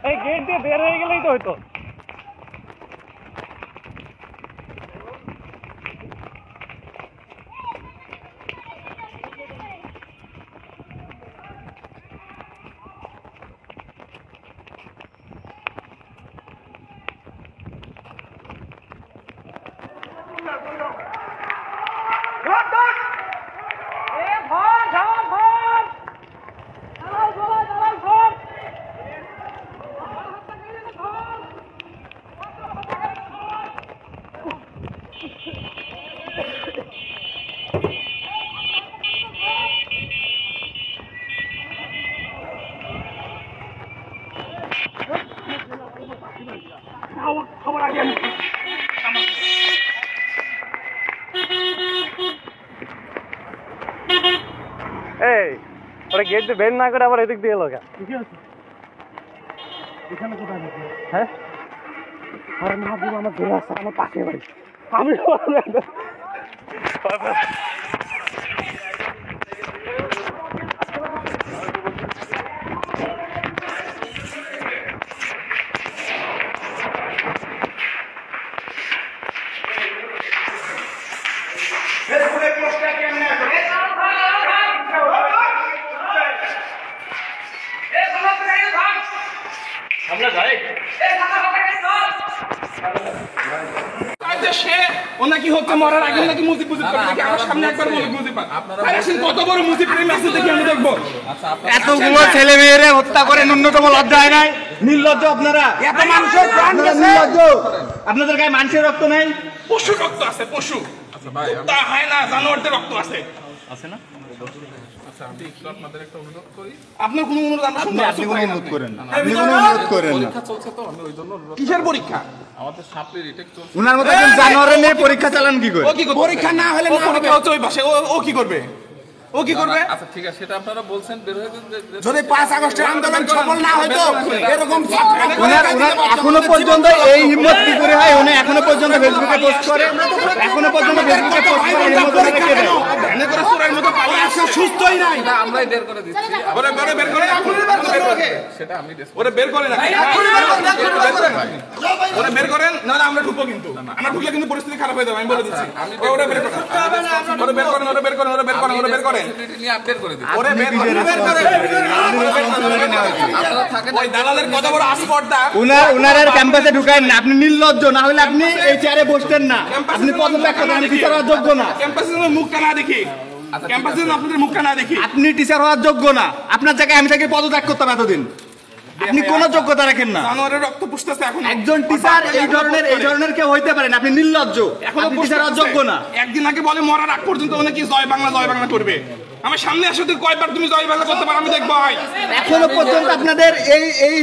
এই গেট দিয়ে বের হয়ে গেলেই তো হইতো। এই ওরা গেট দিয়ে বের না করে আবার এদিক দিয়ে এলো কেন? এখানে কোথায় দেখি? হ্যাঁ আরে না বাবু, আমার ঘুরে আসছে আমার পাশে বাড়ি। আমি আমরা যাই নাকি হচ্ছে মরার আগে নাকি মুজিব মুজিব করে নাকি আমার সামনে একবার বলে মুজিব কত বড় মুজিব প্রেম আছে দেখি আমি দেখবো। এতগুলো ছেলে মেয়েরে হত্যা করে ন্যূনতম লজ্জায় নাই? নির্লজ্জ আপনারা, এত মানুষের প্রাণ গেছে। নির্লজ্জ। আপনাদের গায়ে মানুষের রক্ত নাই? পশু রক্ত আছে, পশু তা হয় না, জানোয়ারদের রক্ত আছে। আছে না? আপনার কোনো অনুরোধ আমরা শুনবো? আপনি কোনো অনুরোধ করেন না, আপনি কোনো অনুরোধ করেন না। কিসের পরীক্ষা? উনার মতো একজন জানোয়ারের নিয়ে পরীক্ষা চালান কি করে? ও কি করবে? পরীক্ষা না হলে না হবে। ও তো ওই পাশে, ও কি করবে? ও কি করবে? আচ্ছা ঠিক আছে, সেটা আপনারা বলছেন বের হয়ে যদি 5 আগস্টের আন্দোলন সফল না হতো এরকম এখনো পর্যন্ত এই হিম্মত কি করে হয়? উনি এখনো পর্যন্ত ফেসবুকে পোস্ট করে, এখনো পর্যন্ত ফেসবুকে পোস্ট করে, হিম্মত করে কে দেয়? ধ্যানে করে সুরের মতো পালিয়ে আসছে, সুস্থই নাই। আমরাই বের করে দিচ্ছি। ওরে বের করে সেটা আমি ওরে বের করে না, ওরে বের করেন, নাহলে আমরা ঢুকবো কিন্তু। আমরা ঢুকলে কিন্তু পরিস্থিতি খারাপ হয়ে যাবে, আমি বলে দিচ্ছি। ওরে বের করেন, ওরে বের করেন, ওরে বের করেন, ওরে বের করেন, ওরে বের করেন, নিয়ে আপডেট করে দিচ্ছি। ওরে বের করেন। আপনারা থাকেন, ওই দালালের কত বড় আসপর্দা। উনার ক্যাম্পাসে ঢুকায়েন না, আপনি নির্লজ্জ। না হলে আপনি এই চেয়ারে বসতেন না, আপনি পদত্যাগ করেন। আপনি টিচার হওয়ার যোগ্য না। ক্যাম্পাসে মুখটা না দেখি, ক্যাম্পাসে আপনাদের মুখটা না দেখি। আপনি টিচার হওয়ার যোগ্য না। আপনার জায়গায় আমি তাকে পদত্যাগ করতাম এতদিন। আপনি কোন যোগ্যতা রাখেন না। জানোয়ারের রক্ত পুষতেছে এখন। একজন টিচার এই ধরনের কেউ হইতে পারেন? আপনি নির্লজ্জ, এখনো টিচার হওয়ার যোগ্য না। একদিন আগে বলে মরার আগ পর্যন্ত অনেকে জয় বাংলা করবে। আমার সামনে আসে তুই কয়বার তুমি জয় বাংলা করতে পারো আমি দেখবো। এখনো পর্যন্ত আপনাদের এই